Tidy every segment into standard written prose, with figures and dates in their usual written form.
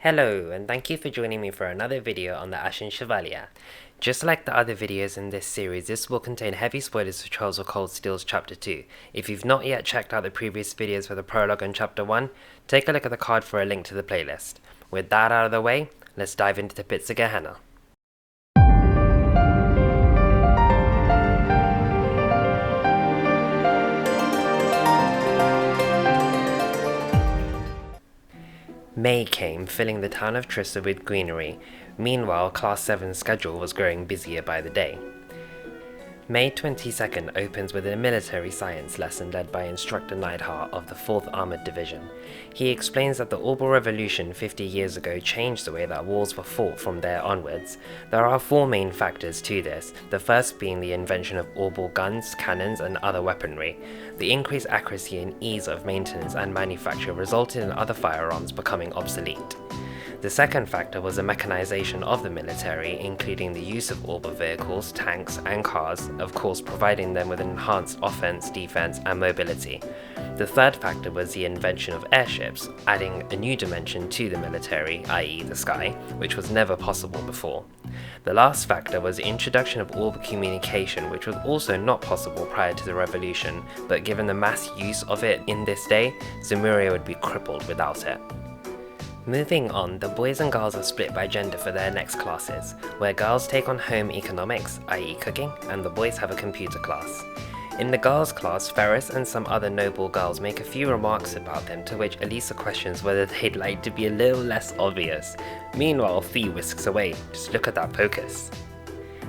Hello, and thank you for joining me for another video on the Ashen Chevalier. Just like the other videos in this series, this will contain heavy spoilers for Charles of Cold Steel's Chapter 2. If you've not yet checked out the previous videos for the prologue and Chapter 1, take a look at the card for a link to the playlist. With that out of the way, let's dive into the bits of Gehenna. May came, filling the town of Trissa with greenery. Meanwhile, Class 7's schedule was growing busier by the day. May 22nd opens with a military science lesson led by Instructor Neidhart of the 4th Armoured Division. He explains that the Orbital Revolution 50 years ago changed the way that wars were fought from there onwards. There are 4 main factors to this, the first being the invention of orbital guns, cannons, and other weaponry. The increased accuracy and ease of maintenance and manufacture resulted in other firearms becoming obsolete. The second factor was the mechanization of the military, including the use of orbital vehicles, tanks, and cars, of course providing them with enhanced offense, defense, and mobility. The third factor was the invention of airships, adding a new dimension to the military, i.e. the sky, which was never possible before. The last factor was the introduction of orbital communication, which was also not possible prior to the revolution, but given the mass use of it in this day, Zemuria would be crippled without it. Moving on, the boys and girls are split by gender for their next classes, where girls take on home economics, i.e. cooking, and the boys have a computer class. In the girls' class, Ferris and some other noble girls make a few remarks about them, to which Alisa questions whether they'd like to be a little less obvious. Meanwhile, Fee whisks away, just look at that focus.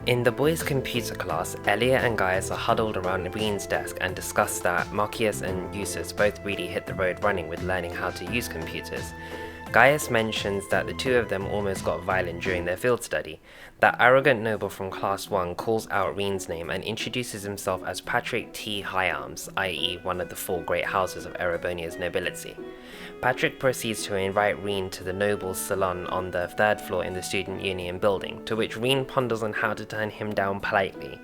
In the boys' computer class, Elliot and Gauis are huddled around Rean's desk and discuss that Machias and Jusis both really hit the road running with learning how to use computers. Gauis mentions that the two of them almost got violent during their field study. That arrogant noble from Class 1 calls out Rean's name and introduces himself as Patrick T. Hyarms, i.e. one of the 4 great houses of Erebonia's nobility. Patrick proceeds to invite Rean to the noble's salon on the 3rd floor in the Student Union building, to which Rean ponders on how to turn him down politely.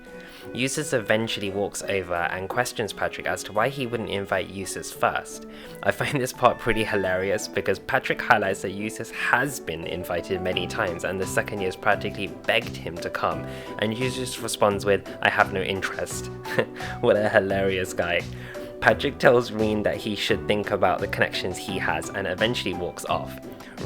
Jusis eventually walks over and questions Patrick as to why he wouldn't invite Jusis first. I find this part pretty hilarious because Patrick highlights that Jusis has been invited many times and the second year's practically begged him to come, and Jusis responds with, "I have no interest." What a hilarious guy. Patrick tells Rean that he should think about the connections he has and eventually walks off.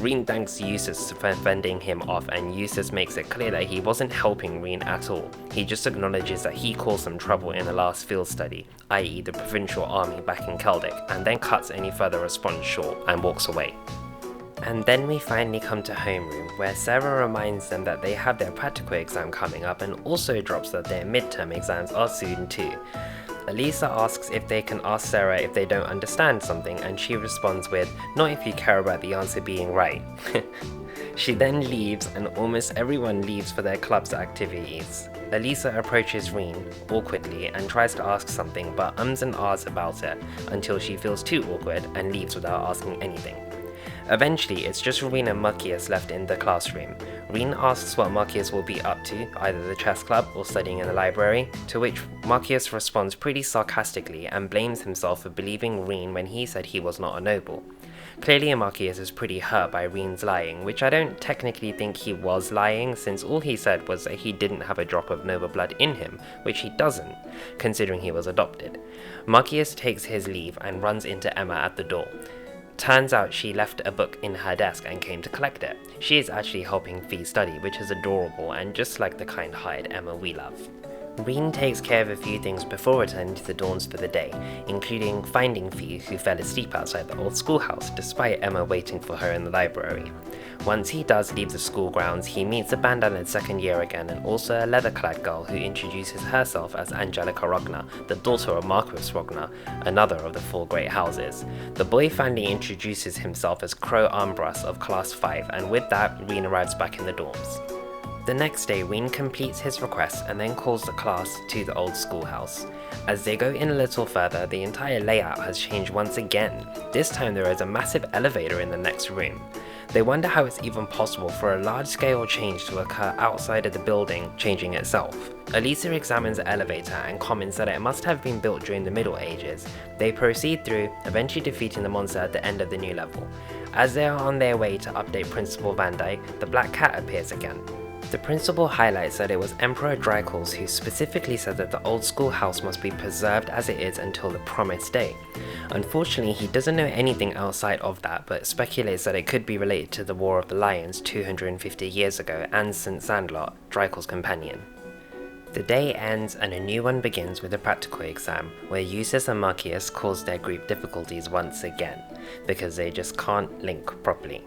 Rean thanks Jusis for fending him off, and Jusis makes it clear that he wasn't helping Rean at all. He just acknowledges that he caused some trouble in the last field study, i.e. the provincial army back in Celtic, and then cuts any further response short and walks away. And then we finally come to homeroom, where Sara reminds them that they have their practical exam coming up and also drops that their midterm exams are soon too. Alisa asks if they can ask Sara if they don't understand something, and she responds with, "Not if you care about the answer being right." She then leaves, and almost everyone leaves for their club's activities. Alisa approaches Rean awkwardly and tries to ask something, but ums and ahs about it until she feels too awkward and leaves without asking anything. Eventually, it's just Rean and Machias left in the classroom. Rean asks what Machias will be up to, either the chess club or studying in the library, to which Machias responds pretty sarcastically and blames himself for believing Rean when he said he was not a noble. Clearly Machias is pretty hurt by Rean's lying, which I don't technically think he was lying, since all he said was that he didn't have a drop of noble blood in him, which he doesn't, considering he was adopted. Machias takes his leave and runs into Emma at the door. Turns out she left a book in her desk and came to collect it. She is actually helping Fee study, which is adorable and just like the kind-hearted Emma we love. Rean takes care of a few things before returning to the Dawns for the day, including finding Fee, who fell asleep outside the old schoolhouse despite Emma waiting for her in the library. Once he does leave the school grounds, he meets a bandanas 2nd year again and also a leather-clad girl who introduces herself as Angelica Rogner, the daughter of Marquis Rogner, another of the 4 great houses. The boy finally introduces himself as Crow Armbrust of Class 5, and with that, Rean arrives back in the dorms. The next day, Rean completes his request and then calls the class to the old schoolhouse. As they go in a little further, the entire layout has changed once again. This time there is a massive elevator in the next room. They wonder how it's even possible for a large-scale change to occur outside of the building changing itself. Alisa examines the elevator and comments that it must have been built during the Middle Ages. They proceed through, eventually defeating the monster at the end of the new level. As they are on their way to update Principal Van Dyke, the Black Cat appears again. The principal highlights that it was Emperor Drycles who specifically said that the old school house must be preserved as it is until the promised day. Unfortunately, he doesn't know anything outside of that, but speculates that it could be related to the War of the Lions 250 years ago and St. Sandlot, Drycles' companion. The day ends and a new one begins with a practical exam, where Jusis and Machias cause their group difficulties once again, because they just can't link properly.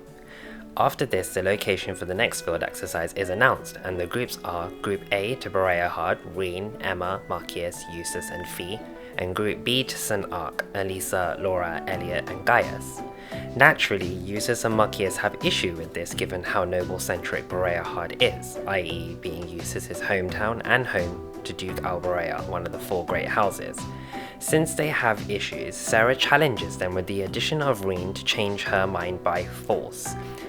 After this, the location for the next field exercise is announced, and the groups are Group A to Barehard, Rean, Emma, Machias, Jusis and Fee, and Group B to St. Arc, Alisa, Laura, Elliot and Gauis. Naturally, Jusis and Machias have issue with this given how noble-centric Barehard is, i.e. being Jusis' hometown and home to Duke Albarea, one of the 4 great houses. Since they have issues, Sara challenges them with the addition of Rean to change her mind by force.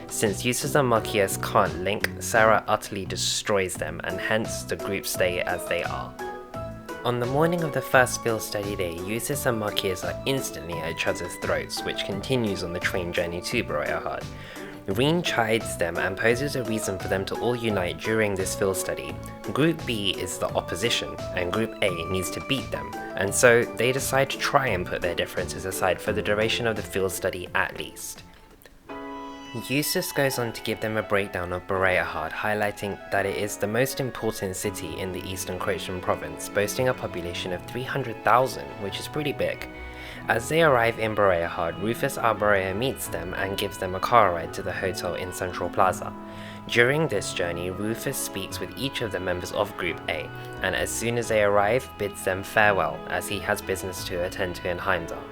Since Jusis and Machias can't link, Sara utterly destroys them, and hence the group stay as they are. On the morning of the first field study day, Jusis and Machias are instantly at each other's throats, which continues on the train journey to Barehard. Rean chides them and poses a reason for them to all unite during this field study. Group B is the opposition, and Group A needs to beat them, and so they decide to try and put their differences aside for the duration of the field study at least. Jusis goes on to give them a breakdown of Barehard, highlighting that it is the most important city in the eastern Croatian province, boasting a population of 300,000, which is pretty big. As they arrive in Barehard, Rufus Albarea meets them and gives them a car ride to the hotel in Central Plaza. During this journey, Rufus speaks with each of the members of Group A, and as soon as they arrive, bids them farewell, as he has business to attend to in Heimdall.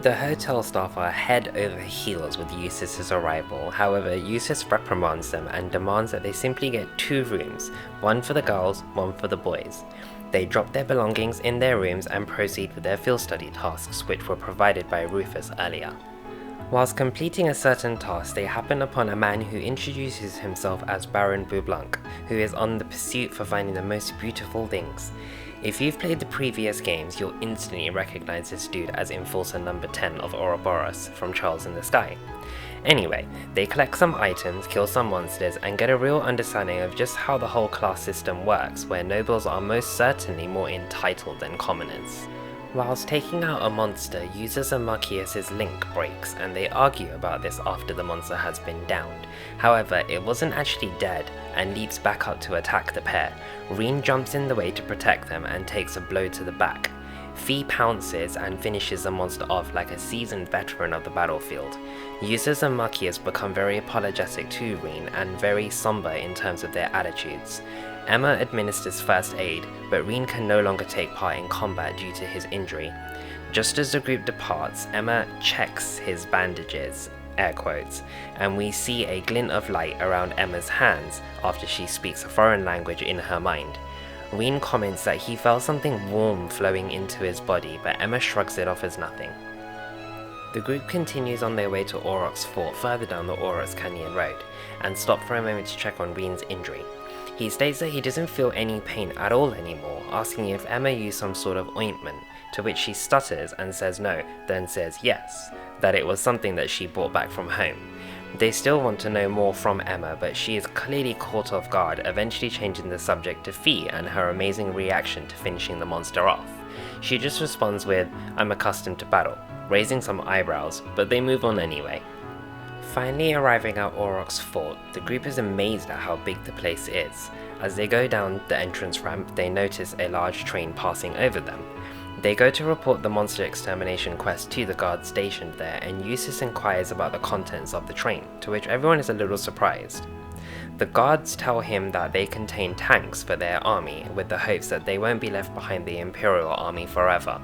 The hotel staff are head over heels with Jusis' arrival. However, Jusis reprimands them and demands that they simply get 2 rooms, one for the girls, one for the boys. They drop their belongings in their rooms and proceed with their field study tasks, which were provided by Rufus earlier. Whilst completing a certain task, they happen upon a man who introduces himself as Baron Bublanc, who is on the pursuit for finding the most beautiful things. If you've played the previous games, you'll instantly recognize this dude as Enforcer number 10 of Ouroboros from Charles in the Sky. Anyway, they collect some items, kill some monsters, and get a real understanding of just how the whole class system works, where nobles are most certainly more entitled than commoners. Whilst taking out a monster, Jusis and Machias' link breaks, and they argue about this after the monster has been downed. However, it wasn't actually dead, and leaps back up to attack the pair. Rean jumps in the way to protect them and takes a blow to the back. Fee pounces and finishes the monster off like a seasoned veteran of the battlefield. Jusis and Machias become very apologetic to Rean and very somber in terms of their attitudes. Emma administers first aid, but Rean can no longer take part in combat due to his injury. Just as the group departs, Emma checks his bandages, air quotes, and we see a glint of light around Emma's hands after she speaks a foreign language in her mind. Rean comments that he felt something warm flowing into his body, but Emma shrugs it off as nothing. The group continues on their way to Aurochs Fort further down the Aurochs Canyon Road, and stop for a moment to check on Rean's injury. He states that he doesn't feel any pain at all anymore, asking if Emma used some sort of ointment, to which she stutters and says no, then says yes, that it was something that she brought back from home. They still want to know more from Emma, but she is clearly caught off guard, eventually changing the subject to Fee and her amazing reaction to finishing the monster off. She just responds with, "I'm accustomed to battle," raising some eyebrows, but they move on anyway. Finally arriving at Aurochs Fort, the group is amazed at how big the place is. As they go down the entrance ramp, they notice a large train passing over them. They go to report the monster extermination quest to the guards stationed there, and Jusis inquires about the contents of the train, to which everyone is a little surprised. The guards tell him that they contain tanks for their army, with the hopes that they won't be left behind the Imperial army forever.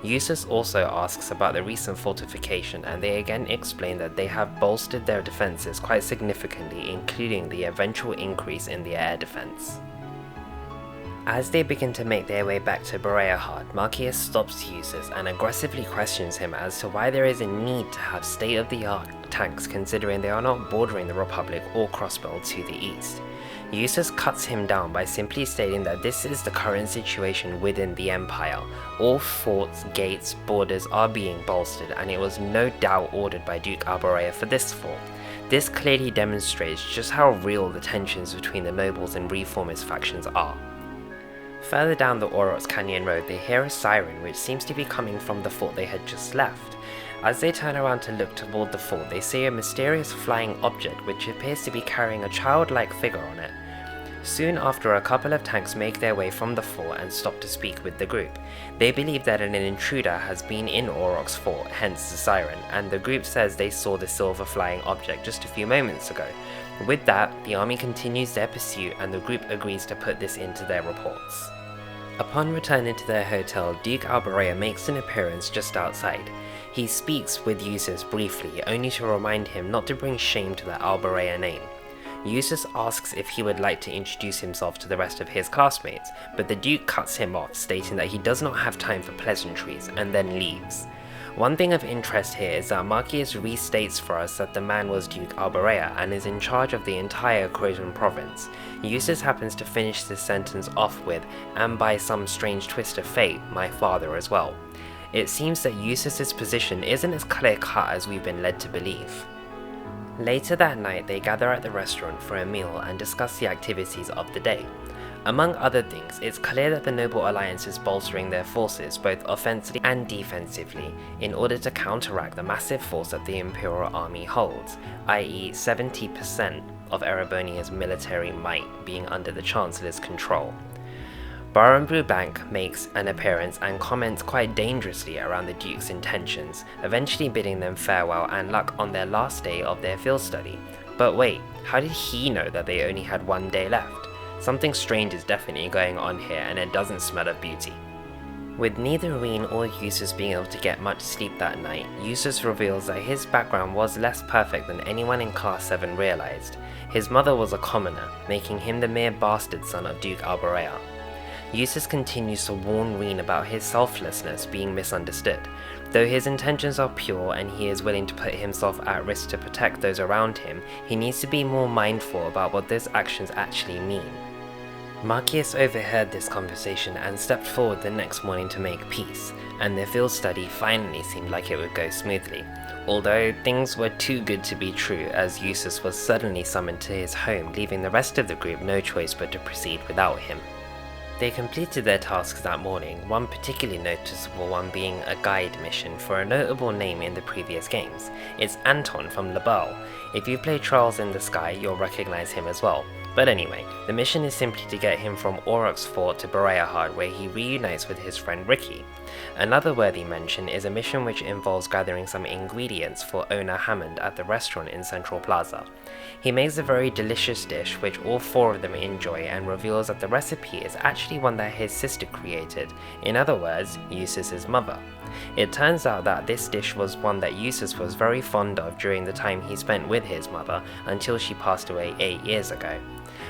Jusis also asks about the recent fortification, and they again explain that they have bolstered their defenses quite significantly, including the eventual increase in their air defense. As they begin to make their way back to Barehard, Machias stops Jusis and aggressively questions him as to why there is a need to have state-of-the-art tanks considering they are not bordering the Republic or Crossbelt to the east. Jusis cuts him down by simply stating that this is the current situation within the Empire. All forts, gates, borders are being bolstered, and it was no doubt ordered by Duke Albarea for this fort. This clearly demonstrates just how real the tensions between the nobles and reformist factions are. Further down the Aurochs Canyon Road, they hear a siren which seems to be coming from the fort they had just left. As they turn around to look toward the fort, they see a mysterious flying object which appears to be carrying a childlike figure on it. Soon after, a couple of tanks make their way from the fort and stop to speak with the group. They believe that an intruder has been in Auroch's fort, hence the siren, and the group says they saw the silver flying object just a few moments ago. With that, the army continues their pursuit and the group agrees to put this into their reports. Upon returning to their hotel, Duke Albarea makes an appearance just outside. He speaks with Jusis briefly, only to remind him not to bring shame to the Albarea name. Jusis asks if he would like to introduce himself to the rest of his classmates, but the Duke cuts him off, stating that he does not have time for pleasantries, and then leaves. One thing of interest here is that Machias restates for us that the man was Duke Albarea and is in charge of the entire Croatan province. Jusis happens to finish this sentence off with, and by some strange twist of fate, my father as well. It seems that Jusis' position isn't as clear-cut as we've been led to believe. Later that night, they gather at the restaurant for a meal and discuss the activities of the day. Among other things, it's clear that the Noble Alliance is bolstering their forces both offensively and defensively in order to counteract the massive force that the Imperial Army holds, i.e. 70% of Erebonia's military might being under the Chancellor's control. Baron Brubank makes an appearance and comments quite dangerously around the Duke's intentions, eventually bidding them farewell and luck on their last day of their field study. But wait, how did he know that they only had one day left? Something strange is definitely going on here and it doesn't smell of beauty. With neither rean or Jusis being able to get much sleep that night, Jusis reveals that his background was less perfect than anyone in Class 7 realized. His mother was a commoner, making him the mere bastard son of Duke Albarea. Jusis continues to warn rean about his selflessness being misunderstood. Though his intentions are pure and he is willing to put himself at risk to protect those around him, he needs to be more mindful about what those actions actually mean. Machias overheard this conversation and stepped forward the next morning to make peace, and their field study finally seemed like it would go smoothly. Although things were too good to be true, as Jusis was suddenly summoned to his home, leaving the rest of the group no choice but to proceed without him. They completed their tasks that morning, one particularly noticeable one being a guide mission for a notable name in the previous games. It's Anton from Lebel. If you play Trials in the Sky, you'll recognize him as well. But anyway, the mission is simply to get him from Auroch's fort to Barehard, where he reunites with his friend Ricky. Another worthy mention is a mission which involves gathering some ingredients for owner Hammond at the restaurant in Central Plaza. He makes a very delicious dish which all four of them enjoy and reveals that the recipe is actually one that his sister created, in other words, Jusis' mother. It turns out that this dish was one that Jusis was very fond of during the time he spent with his mother until she passed away 8 years ago.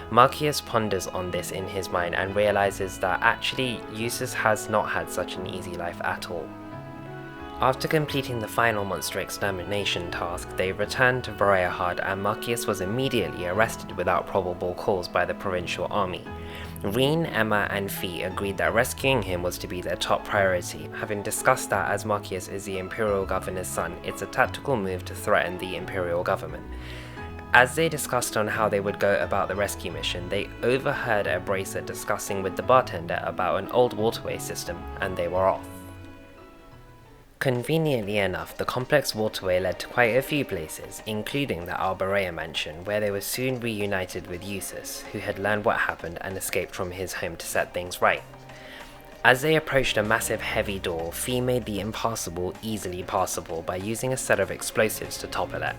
Machias ponders on this in his mind and realizes that actually Jusis has not had such an easy life at all. After completing the final monster extermination task, they returned to Barehard and Machias was immediately arrested without probable cause by the provincial army. Rean, Emma and Fee agreed that rescuing him was to be their top priority, having discussed that as Machias is the Imperial Governor's son, it's a tactical move to threaten the Imperial government. As they discussed on how they would go about the rescue mission, they overheard a bracer discussing with the bartender about an old waterway system, and they were off. Conveniently enough, the complex waterway led to quite a few places, including the Albarea mansion, where they were soon reunited with Jusis, who had learned what happened and escaped from his home to set things right. As they approached a massive heavy door, Fee made the impassable easily passable by using a set of explosives to topple it.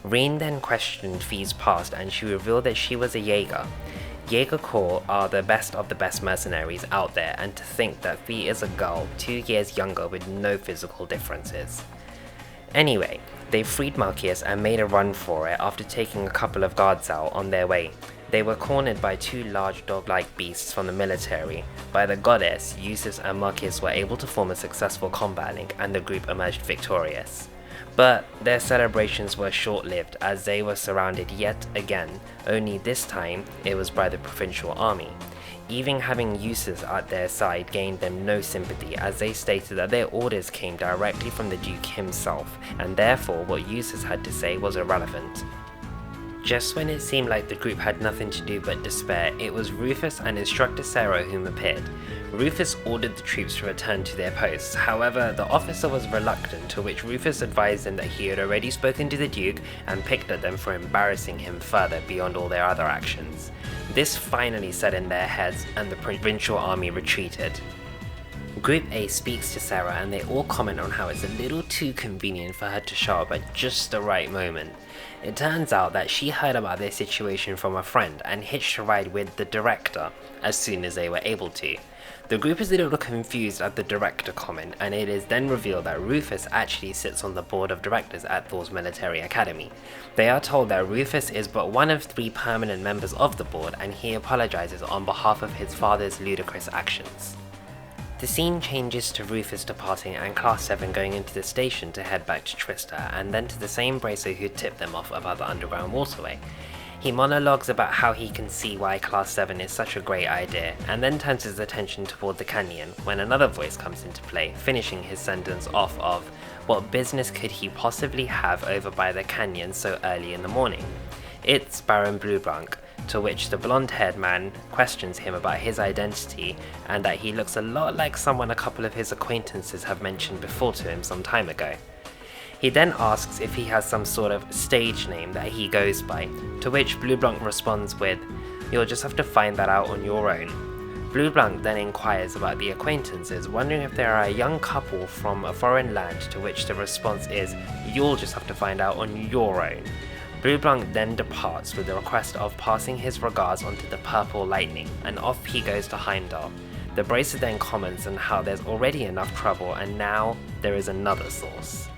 Rean then questioned Fee's past and she revealed that she was a Jaeger. Jaeger Corps are the best of the best mercenaries out there, and to think that Fee is a girl 2 years younger with no physical differences. Anyway, they freed Machias and made a run for it after taking a couple of guards out on their way. They were cornered by two large dog-like beasts from the military. By the goddess, jusis and machias were able to form a successful combat link and the group emerged victorious. But their celebrations were short-lived as they were surrounded yet again, only this time it was by the provincial army. Even having jusis at their side gained them no sympathy, as they stated that their orders came directly from the Duke himself, and therefore what jusis had to say was irrelevant. Just when it seemed like the group had nothing to do but despair, it was Rufus and instructor Sara whom appeared. Rufus ordered the troops to return to their posts, however the officer was reluctant, to which Rufus advised them that he had already spoken to the Duke and picked at them for embarrassing him further beyond all their other actions. This finally set in their heads and the provincial army retreated. Group A speaks to Sara and they all comment on how it's a little too convenient for her to show up at just the right moment. It turns out that she heard about their situation from a friend and hitched a ride with the director as soon as they were able to. The group is a little confused at the director comment, and it is then revealed that Rufus actually sits on the board of directors at Thor's military academy. They are told that Rufus is but one of 3 permanent members of the board, and he apologizes on behalf of his father's ludicrous actions. The scene changes to Rufus departing and Class 7 going into the station to head back to Trista, and then to the same bracer who tipped them off about the underground waterway. He monologues about how he can see why Class 7 is such a great idea, and then turns his attention toward the canyon when another voice comes into play, finishing his sentence off of, "What business could he possibly have over by the canyon so early in the morning?" It's Baron Blueblanc, to which the blonde-haired man questions him about his identity and that he looks a lot like someone a couple of his acquaintances have mentioned before to him some time ago. He then asks if he has some sort of stage name that he goes by, to which Blueblanc responds with, "You'll just have to find that out on your own." Blueblanc then inquires about the acquaintances, wondering if they are a young couple from a foreign land, to which the response is, "You'll just have to find out on your own." Blueblanc then departs with the request of passing his regards onto the Purple Lightning, and off he goes to Heimdall. The bracer then comments on how there's already enough trouble and now there is another source.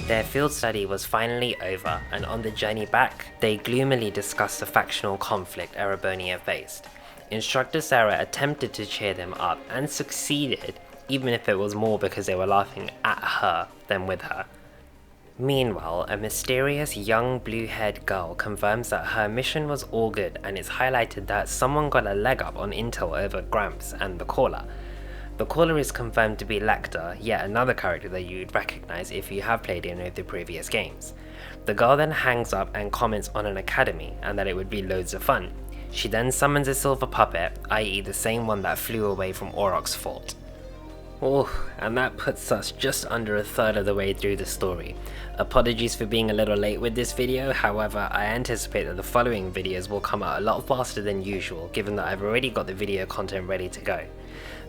Their field study was finally over, and on the journey back, they gloomily discussed the factional conflict Erebonia faced. Instructor Sara attempted to cheer them up and succeeded, even if it was more because they were laughing at her than with her. Meanwhile, a mysterious young blue-haired girl confirms that her mission was all good, and it's highlighted that someone got a leg up on intel over Gramps and the Caller. The Caller is confirmed to be Lecter, yet another character that you'd recognize if you have played any of the previous games. The girl then hangs up and comments on an academy, and that it would be loads of fun. She then summons a silver puppet, i.e. the same one that flew away from Auroch's fort. Oh, and that puts us just under a third of the way through the story. Apologies for being a little late with this video, however I anticipate that the following videos will come out a lot faster than usual, given that I've already got the video content ready to go.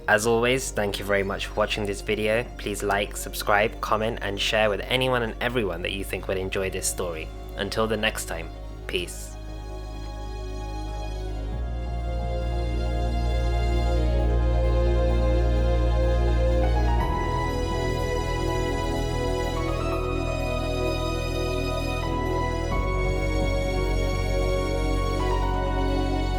As always, thank you very much for watching this video. Please like, subscribe, comment and share with anyone and everyone that you think would enjoy this story. Until the next time, peace.